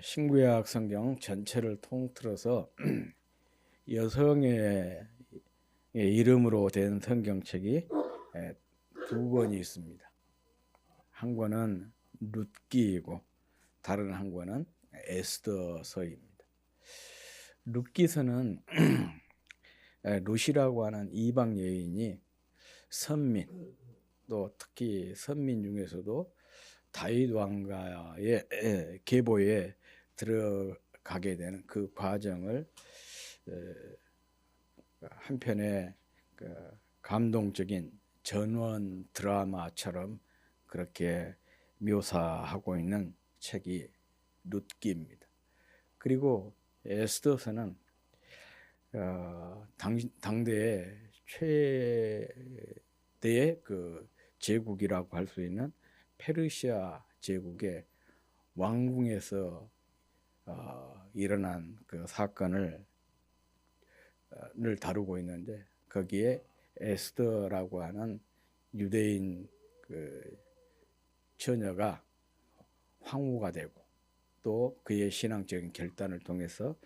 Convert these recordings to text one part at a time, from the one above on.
신구약 성경 전체를 통틀어서 여성의 이름으로 된 성경책이 두 권이 있습니다. 한 권은 룻기이고 다른 한 권은 에스더서입니다. 룻기서는 룻이라고 하는 이방 여인이 선민, 또 특히 선민 중에서도 다윗 왕가의 계보에 들어가게 되는 그 과정을 한편의 감동적인 전원 드라마처럼 그렇게 묘사하고 있는 책이 룻기입니다. 그리고 에스더서는 당대의 최대의 그 제국이라고 할 수 있는 페르시아 제국의 왕궁에서 일어난 그 사건을 다루고 있는데, 거기에 에스더라고 하는 유대인 그 처녀가 황후가 되고 또 그의 신앙적인 결단을 통해서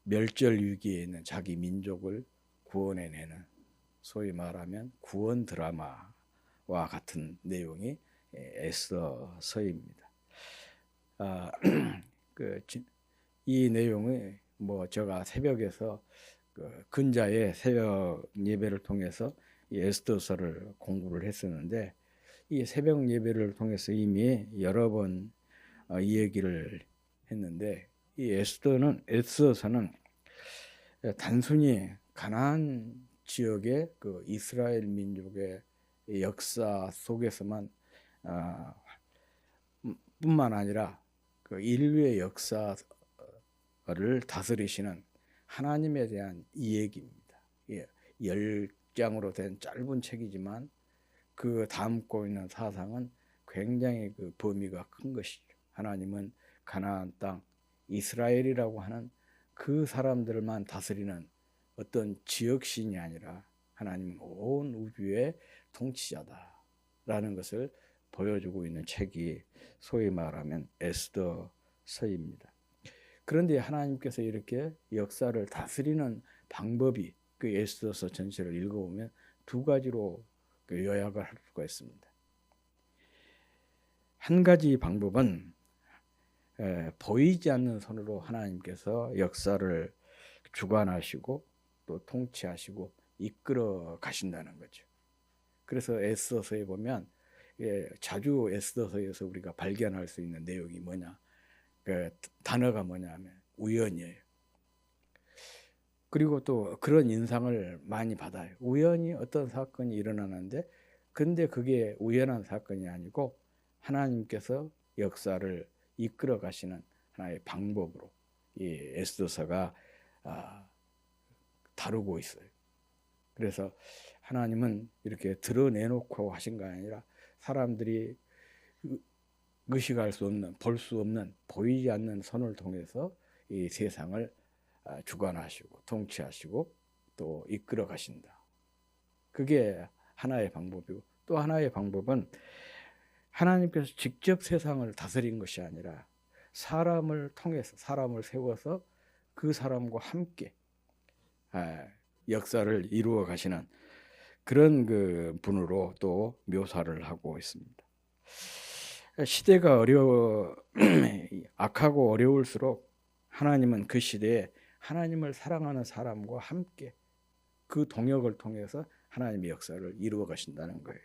멸절 위기에 있는 자기 민족을 구원해내는, 소위 말하면 구원 드라마와 같은 내용이 에스더서입니다. 이 내용이 제가 새벽에서 근자의 새벽 예배를 통해서 이 에스더서를 공부를 했었는데, 이 새벽 예배를 통해서 이미 여러 번 이 얘기를 했는데, 이 에스더서는 단순히 가나안 지역의 그 이스라엘 민족의 역사 속에서만 뿐만 아니라 그 인류의 역사를 다스리시는 하나님에 대한 이야기입니다. 10장으로 된 짧은 책이지만 그 담고 있는 사상은 굉장히 그 범위가 큰 것이죠. 하나님은 가나안 땅 이스라엘이라고 하는 그 사람들만 다스리는 어떤 지역신이 아니라 하나님은 온 우주의 통치자다라는 것을 보여주고 있는 책이 소위 말하면 에스더서입니다. 그런데 하나님께서 이렇게 역사를 다스리는 방법이 그 에스더서 전체를 읽어보면 두 가지로 요약을 할 수가 있습니다. 한 가지 방법은 보이지 않는 손으로 하나님께서 역사를 주관하시고 또 통치하시고 이끌어 가신다는 거죠. 그래서 에스더서에 보면 자주 에스더서에서 우리가 발견할 수 있는 내용이 뭐냐, 그 단어가 뭐냐면 우연이에요. 그리고 또 그런 인상을 많이 받아요. 우연히 어떤 사건이 일어나는데, 근데 그게 우연한 사건이 아니고 하나님께서 역사를 이끌어 가시는 하나의 방법으로 이 에스더서가 다루고 있어요. 그래서 하나님은 이렇게 드러내놓고 하신 거 아니라 사람들이 의식할 수 없는, 볼 수 없는, 보이지 않는 선을 통해서 이 세상을 주관하시고 통치하시고 또 이끌어 가신다. 그게 하나의 방법이고, 또 하나의 방법은 하나님께서 직접 세상을 다스린 것이 아니라 사람을 통해서, 사람을 세워서 그 사람과 함께 역사를 이루어 가시는 그런 그 분으로 또 묘사를 하고 있습니다. 시대가 악하고 어려울수록 하나님은 그 시대에 하나님을 사랑하는 사람과 함께 그 동역을 통해서 하나님의 역사를 이루어 가신다는 거예요.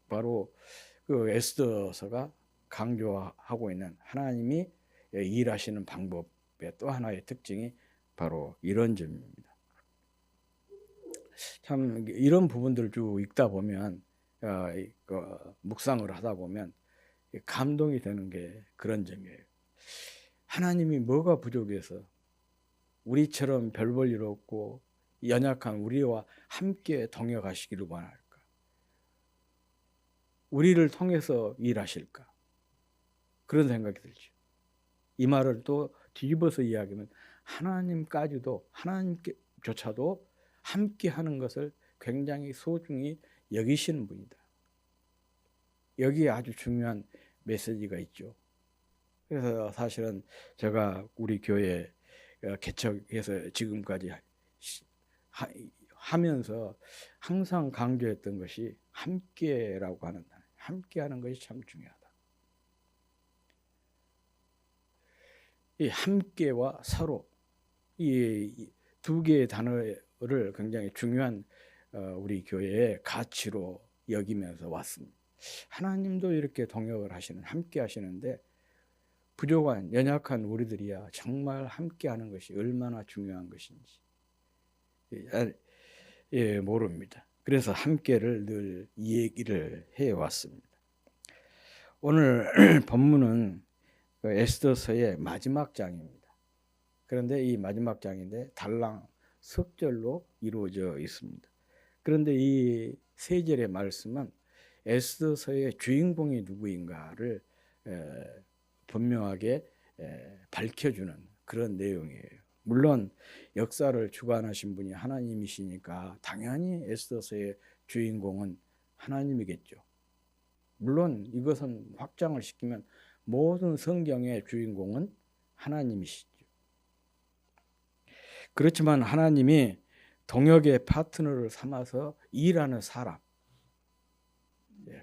바로 그 에스더서가 강조하고 있는 하나님이 일하시는 방법의 또 하나의 특징이 바로 이런 점입니다. 참 이런 부분들을 쭉 읽다 보면, 묵상을 하다 보면 감동이 되는 게 그런 점이에요. 하나님이 뭐가 부족해서 우리처럼 별 볼 일 없고 연약한 우리와 함께 동역하시기를 원할까? 우리를 통해서 일하실까? 그런 생각이 들죠. 이 말을 또 뒤집어서 이야기하면 하나님조차도 함께 하는 것을 굉장히 소중히 여기시는 분이다. 여기에 아주 중요한 메시지가 있죠. 그래서 사실은 제가 우리 교회 개척해서 지금까지 하면서 항상 강조했던 것이 함께라고 하는, 함께하는 것이 참 중요하다. 이 함께와 서로, 이 두 개의 단어를 굉장히 중요한 우리 교회의 가치로 여기면서 왔습니다. 하나님도 이렇게 동역을 하시는, 함께 하시는데 부족한, 연약한 우리들이야 정말 함께하는 것이 얼마나 중요한 것인지 모릅니다. 그래서 함께를 늘 얘기를 해왔습니다. 오늘 본문은 에스더서의 마지막 장입니다. 그런데 이 마지막 장인데 달랑 석 절로 이루어져 있습니다. 그런데 이 세 절의 말씀은 에스더서의 주인공이 누구인가를 분명하게 밝혀주는 그런 내용이에요. 물론 역사를 주관하신 분이 하나님이시니까 당연히 에스더서의 주인공은 하나님이겠죠. 물론 이것은 확장을 시키면 모든 성경의 주인공은 하나님이시죠. 그렇지만 하나님이 동역의 파트너를 삼아서 일하는 사람,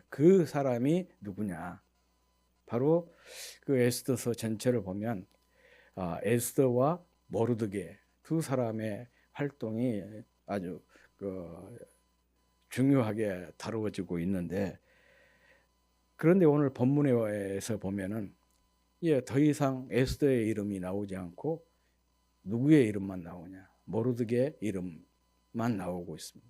그 사람이 누구냐? 바로 그 에스더서 전체를 보면 에스더와 모르드게 두 사람의 활동이 아주 중요하게 다루어지고 있는데, 그런데 오늘 본문에서 보면은 더 이상 에스더의 이름이 나오지 않고 누구의 이름만 나오냐? 모르드게 이름만 나오고 있습니다.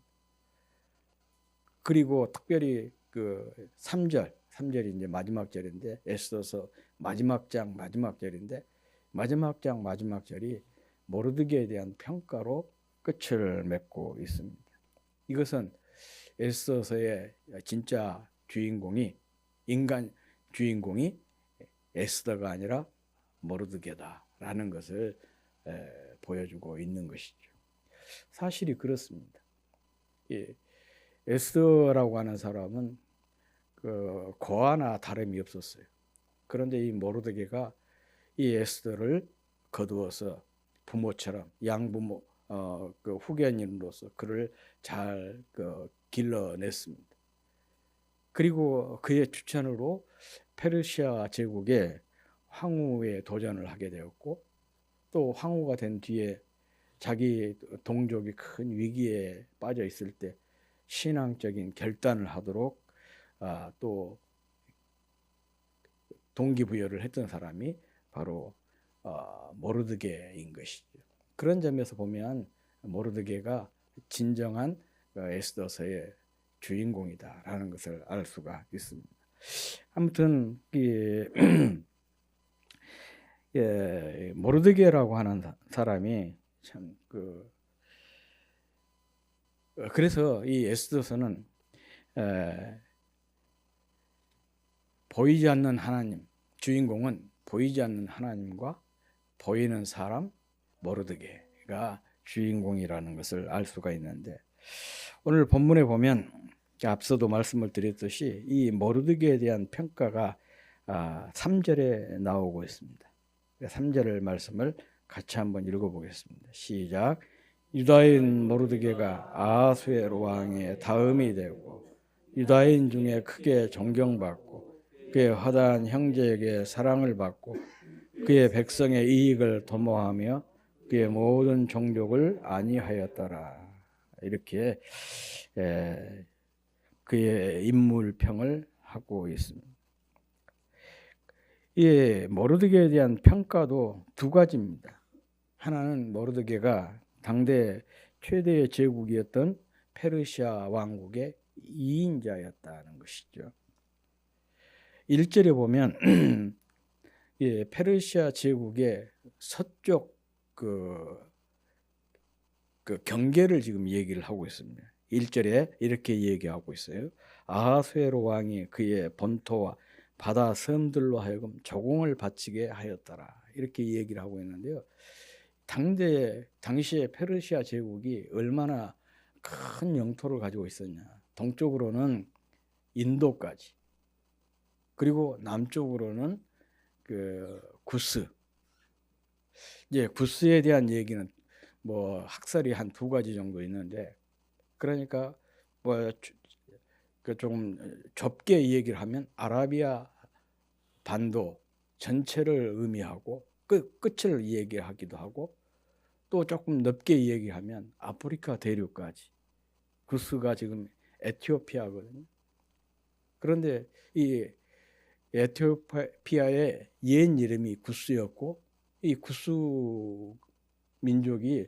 그리고 특별히 그 3절이 이제 마지막 절인데, 에스더서 마지막 장 마지막 절인데, 마지막 장 마지막 절이 모르드게에 대한 평가로 끝을 맺고 있습니다. 이것은 에스더서의 진짜 주인공이, 인간 주인공이 에스더가 아니라 모르드게다라는 것을 보여주고 있는 것이죠. 사실이 그렇습니다. 에스더라고 하는 사람은 고아나 다름이 없었어요. 그런데 이 모르드게가 이 에스더를 거두어서 부모처럼, 양부모, 후견인으로서 그를 잘 길러냈습니다. 그리고 그의 추천으로 페르시아 제국의 황후에 도전을 하게 되었고, 또 황후가 된 뒤에 자기 동족이 큰 위기에 빠져 있을 때 신앙적인 결단을 하도록 또 동기부여를 했던 사람이 바로 모르드게인 것이죠. 그런 점에서 보면 모르드게가 진정한 에스더서의 주인공이다라는 것을 알 수가 있습니다. 아무튼 모르드게라고 하는 사람이 참 그래서 이 에스더서는 보이지 않는 하나님, 주인공은 보이지 않는 하나님과 보이는 사람 모르드게가 주인공이라는 것을 알 수가 있는데, 오늘 본문에 보면 앞서도 말씀을 드렸듯이 이 모르드게에 대한 평가가 3절에 나오고 있습니다. 3절 말씀을 같이 한번 읽어보겠습니다. 시작. 유다인 모르드게가 아하수에로 왕의 다음이 되고 유다인 중에 크게 존경받고 그의 허다한 형제에게 사랑을 받고 그의 백성의 이익을 도모하며 그의 모든 종족을 안위하였더라. 이렇게 그의 인물평을 하고 있습니다. 이 모르드게에 대한 평가도 두 가지입니다. 하나는 모르드게가 당대 최대의 제국이었던 페르시아 왕국의 2인자였다는 것이죠. 1절에 보면 페르시아 제국의 서쪽 경계를 지금 얘기를 하고 있습니다. 1절에 이렇게 얘기하고 있어요. 아하수에로 왕이 그의 본토와 바다 섬들로 하여금 조공을 바치게 하였더라. 이렇게 얘기를 하고 있는데요. 당시에 페르시아 제국이 얼마나 큰 영토를 가지고 있었냐. 동쪽으로는 인도까지, 그리고 남쪽으로는 그 구스. 이제 구스에 대한 얘기는 뭐 학설이 한 두 가지 정도 있는데, 그러니까 뭐 좀 좁게 얘기를 하면 아라비아 반도 전체를 의미하고 끝을 얘기하기도 하고, 또 조금 넓게 얘기하면 아프리카 대륙까지. 구스가 지금 에티오피아거든요. 그런데 이 에티오피아의 옛 이름이 구스였고, 이 구스 민족이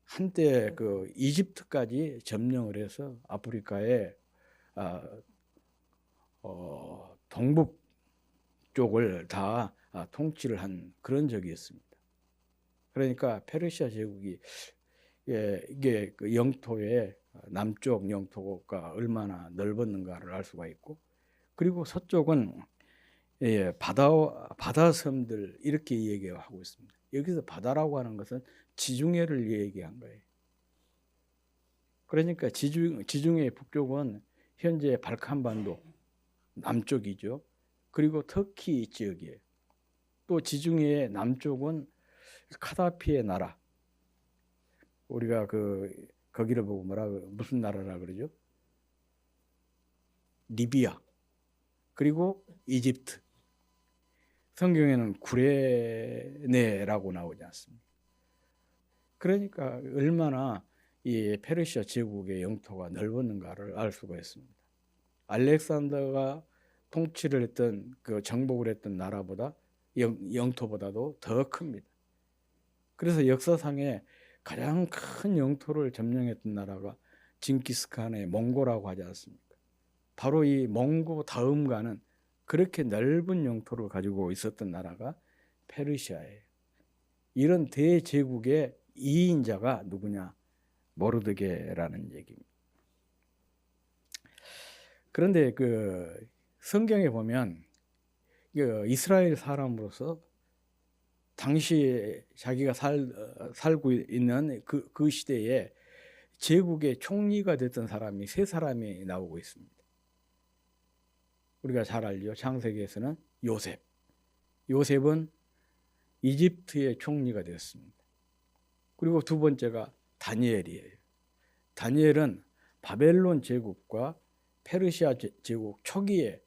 한때 그 이집트까지 점령을 해서 아프리카의 동북 쪽을 다 통치를 한 그런 적이 있습니다. 그러니까 페르시아 제국이 이게 그 영토의 남쪽 영토가 얼마나 넓었는가를 알 수가 있고, 그리고 서쪽은 바다 섬들 이렇게 얘기하고 있습니다. 여기서 바다라고 하는 것은 지중해를 얘기한 거예요. 그러니까 지중해 북쪽은 현재 발칸반도 남쪽이죠. 그리고 터키 지역이에요. 또 지중해의 남쪽은 카다피의 나라. 우리가 거기를 보고 무슨 나라라 그러죠? 리비아. 그리고 이집트. 성경에는 구레네라고 나오지 않습니까? 그러니까 얼마나 이 페르시아 제국의 영토가 넓었는가를 알 수가 있습니다. 알렉산더가 통치를 했던 정복을 했던 나라보다 영토보다도 더 큽니다. 그래서 역사상에 가장 큰 영토를 점령했던 나라가 징기스칸의 몽고라고 하지 않습니까? 바로 이 몽고 다음가는 그렇게 넓은 영토를 가지고 있었던 나라가 페르시아예요. 이런 대제국의 2인자가 누구냐? 모르드게라는 얘기입니다. 그런데 성경에 보면 이스라엘 사람으로서 당시 자기가 살고 있는 그 시대에 제국의 총리가 됐던 사람이 세 사람이 나오고 있습니다. 우리가 잘 알죠. 창세기에서는 요셉. 요셉은 이집트의 총리가 되었습니다. 그리고 두 번째가 다니엘이에요. 다니엘은 바벨론 제국과 페르시아 제국 초기에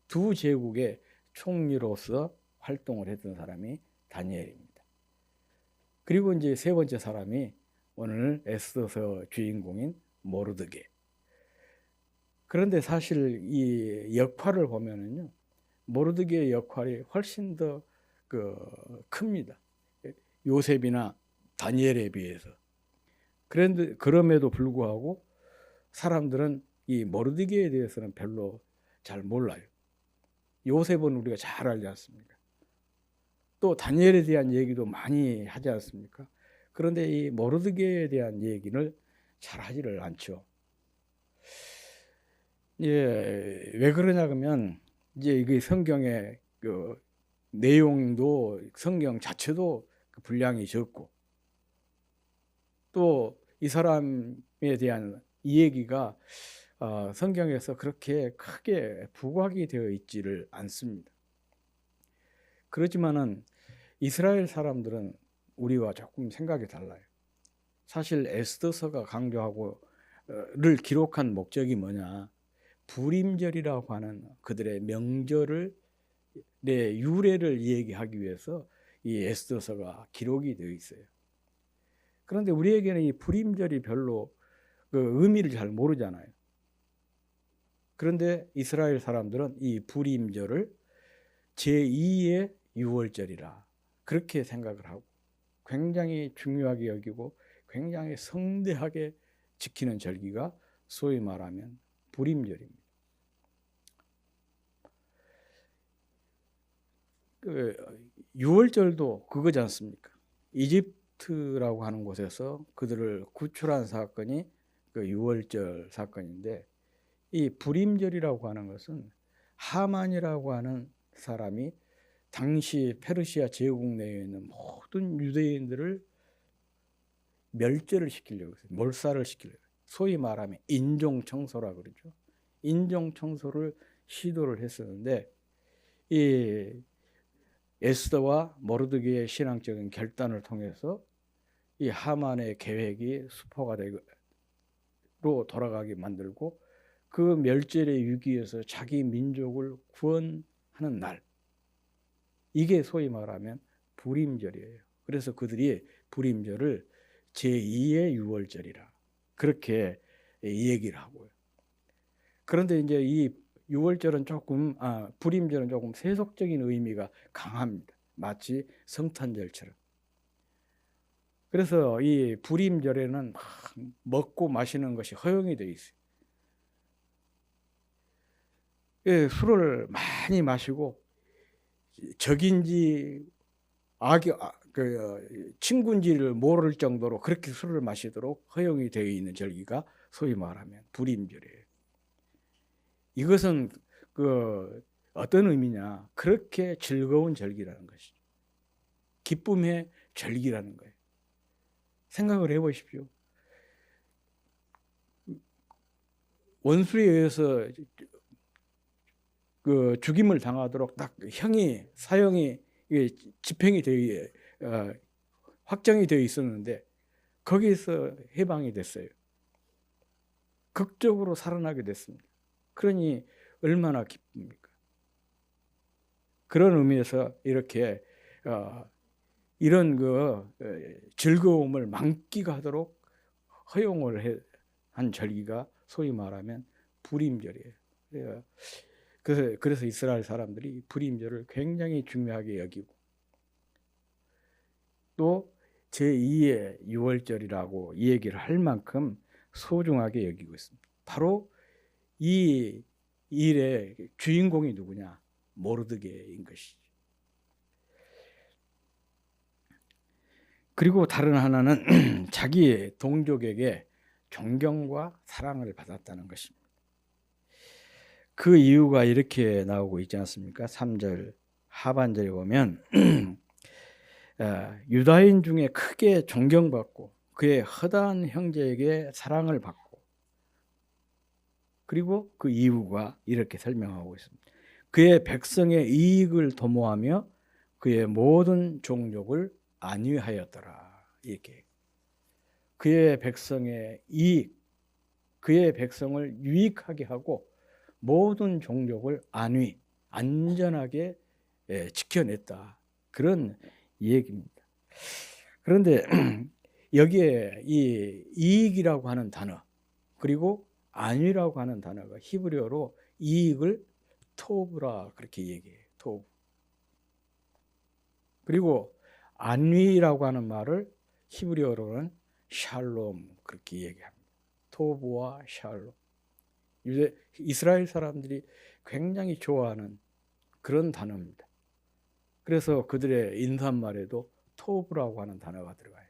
두 제국의 총리로서 활동을 했던 사람이 다니엘입니다. 그리고 이제 세 번째 사람이 오늘 에스더서 주인공인 모르드게. 그런데 사실 이 역할을 보면은요, 모르드게의 역할이 훨씬 더 큽니다. 요셉이나 다니엘에 비해서. 그런데 그럼에도 불구하고 사람들은 이 모르드게에 대해서는 별로 잘 몰라요. 요셉은 우리가 잘 알지 않습니까? 또 다니엘에 대한 얘기도 많이 하지 않습니까? 그런데 이 모르드게에 대한 얘기를 잘 하지를 않죠. 왜 그러냐 그러면 이제 이게 성경의 내용도 성경 자체도 분량이 적고, 또 이 사람에 대한 이 얘기가 성경에서 그렇게 크게 부각이 되어 있지를 않습니다. 그렇지만은 이스라엘 사람들은 우리와 조금 생각이 달라요. 사실 에스더서가 강조하고를 기록한 목적이 뭐냐? 불임절이라고 하는 그들의 명절을 유래를 얘기하기 위해서 이 에스더서가 기록이 되어 있어요. 그런데 우리에게는 이 불임절이 별로 의미를 잘 모르잖아요. 그런데 이스라엘 사람들은 이 불임절을 제2의 유월절이라 그렇게 생각을 하고 굉장히 중요하게 여기고 굉장히 성대하게 지키는 절기가 소위 말하면 불임절입니다. 유월절도 그거지 않습니까? 이집트라고 하는 곳에서 그들을 구출한 사건이 유월절 사건인데, 이 불임절이라고 하는 것은 하만이라고 하는 사람이 당시 페르시아 제국 내에 있는 모든 유대인들을 멸절을 시키려고 했어요. 몰살을 시키려고. 소위 말하면 인종청소라 그러죠. 인종청소를 시도를 했었는데, 이 에스더와 모르드게의 신앙적인 결단을 통해서 이 하만의 계획이 수포가 되고 돌아가게 만들고 그 멸절의 위기에서 자기 민족을 구원하는 날, 이게 소위 말하면 불임절이에요. 그래서 그들이 불임절을 제2의 유월절이라 그렇게 얘기를 하고요. 그런데 이제 이 유월절은 불임절은 조금 세속적인 의미가 강합니다. 마치 성탄절처럼. 그래서 이 불임절에는 먹고 마시는 것이 허용이 되어 있어요. 예, 술을 많이 마시고 적인지 친구인지를 모를 정도로 그렇게 술을 마시도록 허용이 되어 있는 절기가 소위 말하면 불임절이에요. 이것은 어떤 의미냐? 그렇게 즐거운 절기라는 것이죠. 기쁨의 절기라는 거예요. 생각을 해보십시오. 원수에 의해서 죽임을 당하도록 딱 사형이 집행이 확정이 되어 있었는데 거기에서 해방이 됐어요. 극적으로 살아나게 됐습니다. 그러니 얼마나 기쁩니까? 그런 의미에서 이렇게 이런 즐거움을 만끽하도록 허용을 한 절기가 소위 말하면 불임절이에요. 그래서 이스라엘 사람들이 불임절을 굉장히 중요하게 여기고 또 제2의 유월절이라고 이 얘기를 할 만큼 소중하게 여기고 있습니다. 바로 이 일의 주인공이 누구냐? 모르드게인 것이죠. 그리고 다른 하나는 자기의 동족에게 존경과 사랑을 받았다는 것입니다. 그 이유가 이렇게 나오고 있지 않습니까? 3절 하반절에 보면 유다인 중에 크게 존경받고 그의 허다한 형제에게 사랑을 받고, 그리고 그 이유가 이렇게 설명하고 있습니다. 그의 백성의 이익을 도모하며 그의 모든 종족을 안위하였더라. 이렇게 그의 백성의 이익, 그의 백성을 유익하게 하고 모든 종족을 안전하게 지켜냈다. 그런 얘기입니다. 그런데 여기에 이 이익이라고 하는 단어, 그리고 안위라고 하는 단어가 히브리어로 이익을 토브라 그렇게 얘기해요. 토브. 그리고 안위라고 하는 말을 히브리어로는 샬롬 그렇게 얘기합니다. 토브와 샬롬. 이스라엘 사람들이 굉장히 좋아하는 그런 단어입니다. 그래서 그들의 인사말에도 토브라고 하는 단어가 들어가요.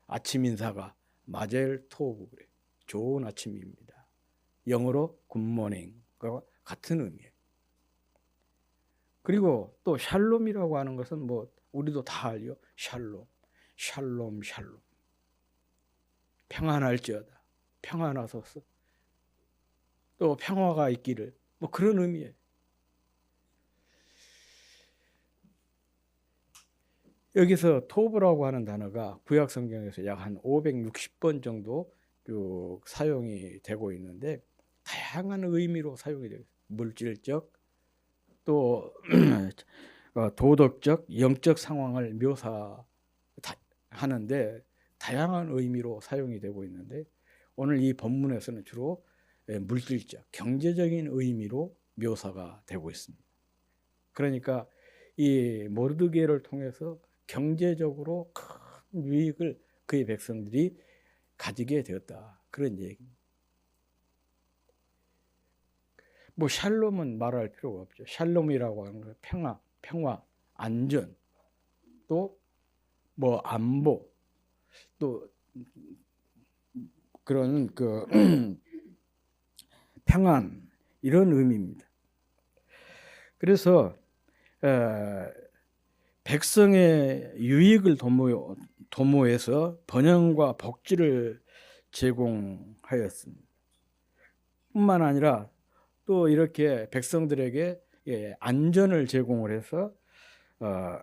아침 인사가 마젤 토브, 그래요. 좋은 아침입니다. 영어로 굿모닝과 같은 의미예요. 그리고 또 샬롬이라고 하는 것은 우리도 다 알죠. 샬롬. 평안할지어다. 평안하소서. 또 평화가 있기를. 그런 의미예요. 여기서 토브라고 하는 단어가 구약 성경에서 약 한 560번 정도 쭉 사용이 되고 있는데 다양한 의미로 사용이 되고 있어요. 물질적, 또 도덕적, 영적 상황을 묘사하는데 다양한 의미로 사용이 되고 있는데 오늘 이 본문에서는 주로 물질적, 경제적인 의미로 묘사가 되고 있습니다. 그러니까 이 모르드게를 통해서 경제적으로 큰 유익을 그의 백성들이 가지게 되었다. 그런 얘기입니다. 샬롬은 말할 필요가 없죠. 샬롬이라고 하는 건 평화, 안전, 또 안보, 또 그런 평안, 이런 의미입니다. 그래서 백성의 유익을 도모해서 번영과 복지를 제공하였습니다. 뿐만 아니라 또 이렇게 백성들에게 안전을 제공을 해서 어,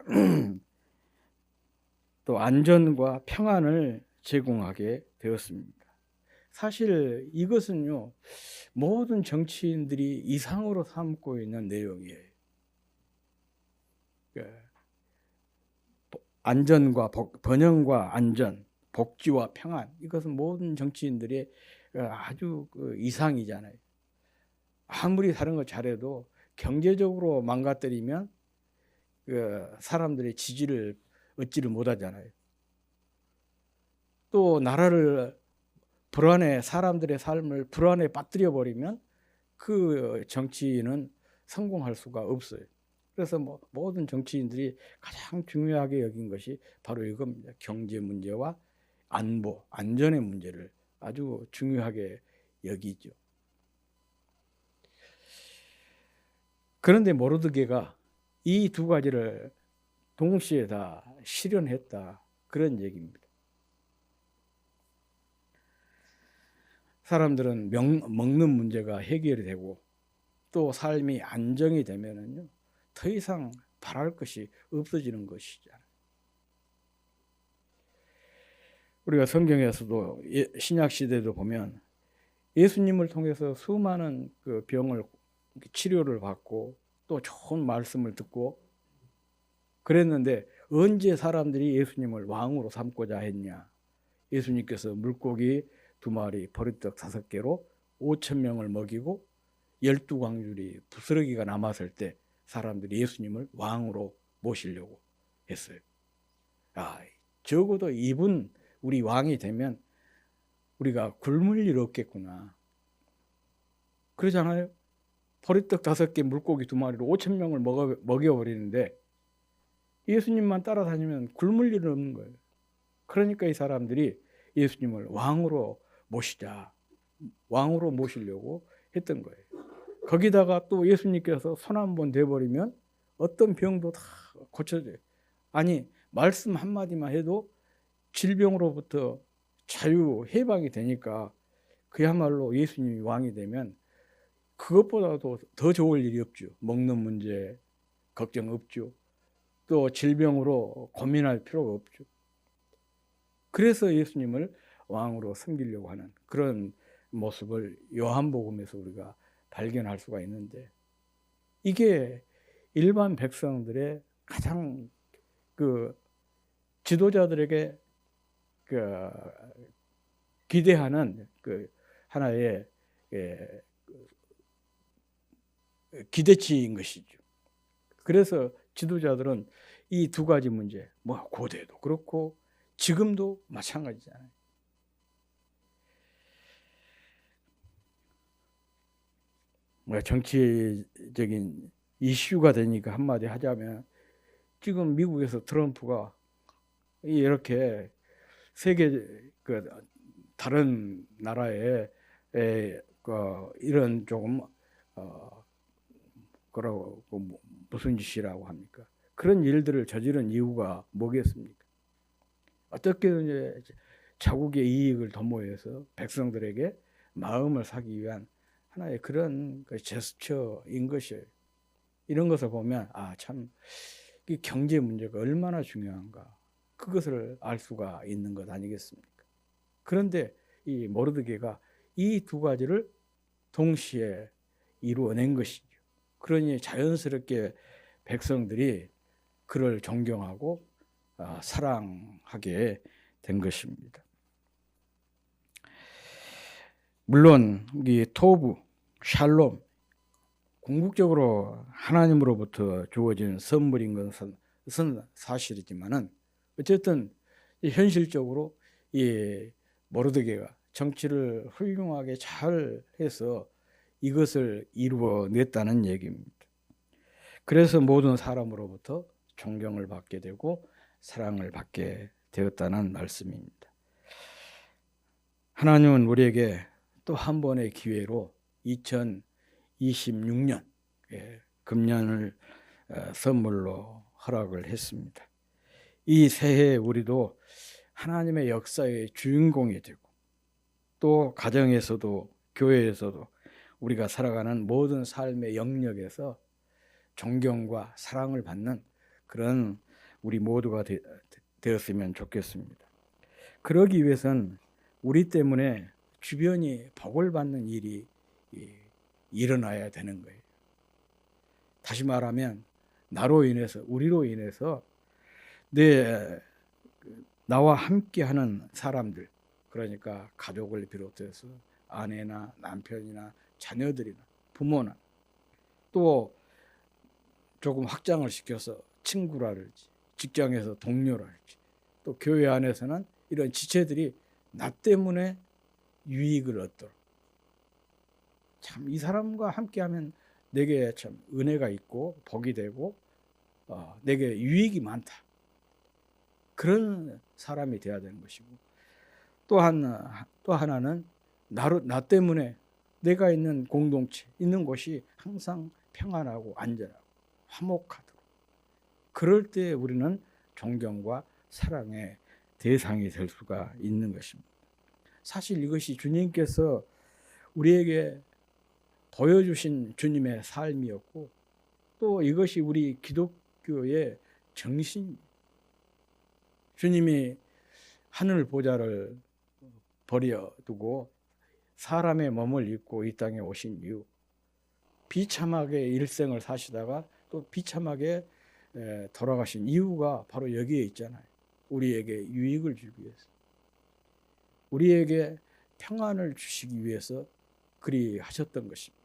또 안전과 평안을 제공하게 되었습니다. 사실 이것은요, 모든 정치인들이 이상으로 삼고 있는 내용이에요. 안전과 번영과 안전, 복지와 평안, 이것은 모든 정치인들의 아주 이상이잖아요. 아무리 다른 거 잘해도 경제적으로 망가뜨리면 사람들의 지지를 얻지를 못하잖아요. 또 나라를 사람들의 삶을 불안에 빠뜨려 버리면 그 정치인은 성공할 수가 없어요. 그래서 모든 정치인들이 가장 중요하게 여긴 것이 바로 이겁니다. 경제 문제와 안보, 안전의 문제를 아주 중요하게 여기죠. 그런데 모르드게가 이 두 가지를 동시에 다 실현했다, 그런 얘기입니다. 사람들은 먹는 문제가 해결이 되고 또 삶이 안정이 되면은요, 더 이상 바랄 것이 없어지는 것이잖아요. 우리가 성경에서도 신약 시대도 보면 예수님을 통해서 수많은 그 병을 치료를 받고 또 좋은 말씀을 듣고 그랬는데 언제 사람들이 예수님을 왕으로 삼고자 했냐? 예수님께서 물고기 2마리, 보리떡 5개로 5,000명을 먹이고 12광줄이 부스러기가 남았을 때 사람들이 예수님을 왕으로 모시려고 했어요. 적어도 이분 우리 왕이 되면 우리가 굶을 일 없겠구나. 그러잖아요. 보리떡 5개, 물고기 2마리로 5,000명을 먹여버리는데 예수님만 따라다니면 굶을 일은 없는 거예요. 그러니까 이 사람들이 예수님을 왕으로 모시자, 왕으로 모시려고 했던 거예요. 거기다가 또 예수님께서 손 한 번 대버리면 어떤 병도 다 고쳐져요. 아니, 말씀 한마디만 해도 질병으로부터 자유, 해방이 되니까 그야말로 예수님이 왕이 되면 그것보다도 더 좋을 일이 없죠. 먹는 문제 걱정 없죠. 또 질병으로 고민할 필요가 없죠. 그래서 예수님을 왕으로 섬기려고 하는 그런 모습을 요한복음에서 우리가 발견할 수가 있는데, 이게 일반 백성들의 가장 지도자들에게 기대하는 하나의 기대치인 것이죠. 그래서 지도자들은 이 두 가지 문제, 고대도 그렇고 지금도 마찬가지잖아요. 정치적인 이슈가 되니까 한마디 하자면, 지금 미국에서 트럼프가 이렇게 세계 다른 나라에 이런 조금 그러고 무슨 짓이라고 합니까? 그런 일들을 저지른 이유가 뭐겠습니까? 어떻게든 자국의 이익을 도모해서 백성들에게 마음을 사기 위한 하나의 그런 제스처인 것이에요. 이런 것을 보면 참 이 경제 문제가 얼마나 중요한가, 그것을 알 수가 있는 것 아니겠습니까? 그런데 이 모르드게가 이 두 가지를 동시에 이루어낸 것이죠. 그러니 자연스럽게 백성들이 그를 존경하고 사랑하게 된 것입니다. 물론 이 토부, 샬롬, 궁극적으로 하나님으로부터 주어진 선물인 것은 사실이지만은 어쨌든 현실적으로 이 모르드게가 정치를 훌륭하게 잘 해서 이것을 이루어냈다는 얘기입니다. 그래서 모든 사람으로부터 존경을 받게 되고 사랑을 받게 되었다는 말씀입니다. 하나님은 우리에게 또 한 번의 기회로 2026년 금년을 선물로 허락을 했습니다. 이 새해에 우리도 하나님의 역사의 주인공이 되고 또 가정에서도 교회에서도 우리가 살아가는 모든 삶의 영역에서 존경과 사랑을 받는 그런 우리 모두가 되었으면 좋겠습니다. 그러기 위해선 우리 때문에 주변이 복을 받는 일이 일어나야 되는 거예요. 다시 말하면 나로 인해서, 우리로 인해서 나와 함께하는 사람들, 그러니까 가족을 비롯해서 아내나 남편이나 자녀들이나 부모나, 또 조금 확장을 시켜서 친구라든지 직장에서 동료라든지, 또 교회 안에서는 이런 지체들이 나 때문에 유익을 얻도록, 참 이 사람과 함께하면 내게 참 은혜가 있고 복이 되고 내게 유익이 많다, 그런 사람이 되어야 되는 것이고, 또 하나는 나 때문에 내가 있는 공동체, 있는 곳이 항상 평안하고 안전하고 화목하도록, 그럴 때 우리는 존경과 사랑의 대상이 될 수가 있는 것입니다. 사실 이것이 주님께서 우리에게 보여주신 주님의 삶이었고, 또 이것이 우리 기독교의 정신, 주님이 하늘 보좌를 버려두고 사람의 몸을 입고 이 땅에 오신 이유, 비참하게 일생을 사시다가 또 비참하게 돌아가신 이유가 바로 여기에 있잖아요. 우리에게 유익을 주기 위해서, 우리에게 평안을 주시기 위해서 그리 하셨던 것입니다.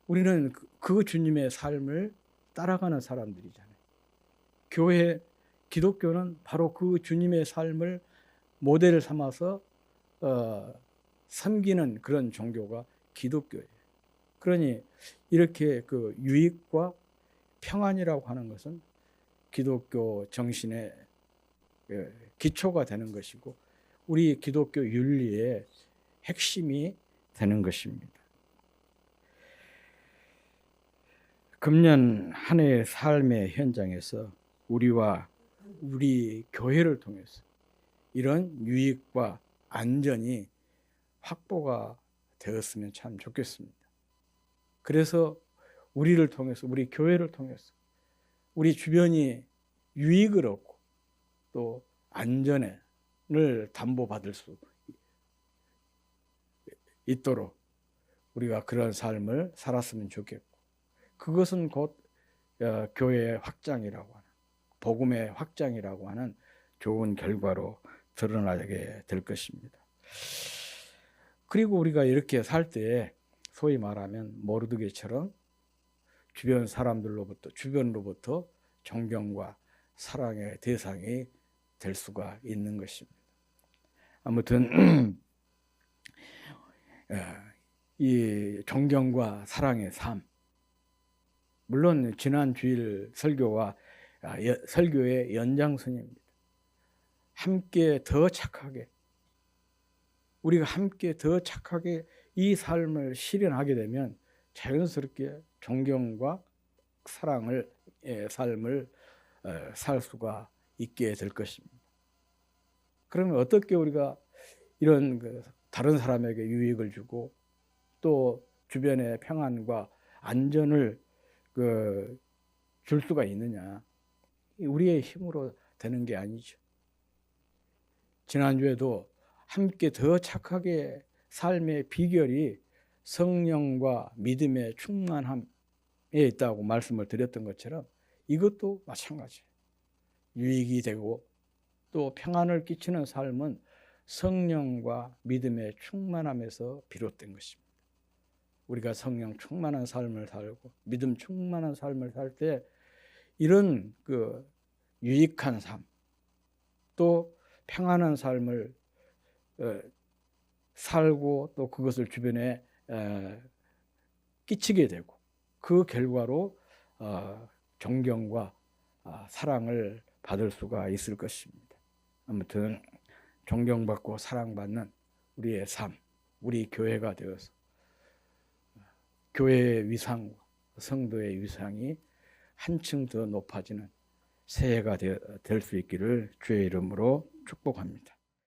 우리는 그 주님의 삶을 따라가는 사람들이잖아요. 기독교는 바로 그 주님의 삶을 모델을 삼아서 섬기는 그런 종교가 기독교예요. 그러니 이렇게 그 유익과 평안이라고 하는 것은 기독교 정신의 기초가 되는 것이고, 우리 기독교 윤리의 핵심이 되는 것입니다. 금년 한 해의 삶의 현장에서 우리와 우리 교회를 통해서 이런 유익과 안전이 확보가 되었으면 참 좋겠습니다. 그래서 우리를 통해서, 우리 교회를 통해서 우리 주변이 유익을 얻고 또 안전을 담보받을 수 있도록 우리가 그런 삶을 살았으면 좋겠고, 그것은 곧 교회의 확장이라고 하는, 복음의 확장이라고 하는 좋은 결과로 드러나게 될 것입니다. 그리고 우리가 이렇게 살 때 소위 말하면 모르드게처럼 주변 사람들로부터, 주변으로부터 존경과 사랑의 대상이 될 수가 있는 것입니다. 아무튼 이 존경과 사랑의 삶, 물론 지난 주일 설교의 연장선입니다. 함께 더 착하게, 우리가 함께 더 착하게 이 삶을 실현하게 되면 자연스럽게 존경과 사랑의 삶을 살 수가 있게 될 것입니다. 그러면 어떻게 우리가 이런 다른 사람에게 유익을 주고 또 주변의 평안과 안전을 줄 수가 있느냐? 우리의 힘으로 되는 게 아니죠. 지난주에도 함께 더 착하게 삶의 비결이 성령과 믿음의 충만함에 있다고 말씀을 드렸던 것처럼 이것도 마찬가지예요. 유익이 되고 또 평안을 끼치는 삶은 성령과 믿음의 충만함에서 비롯된 것입니다. 우리가 성령 충만한 삶을 살고 믿음 충만한 삶을 살 때 이런 유익한 삶, 또 평안한 삶을 살고 또 그것을 주변에 끼치게 되고, 그 결과로 존경과 사랑을 받을 수가 있을 것입니다. 아무튼 존경받고 사랑받는 우리의 삶, 우리 교회가 되어서 교회의 위상과 성도의 위상이 한층 더 높아지는 새해가 될 수 있기를 주의 이름으로 축복합니다.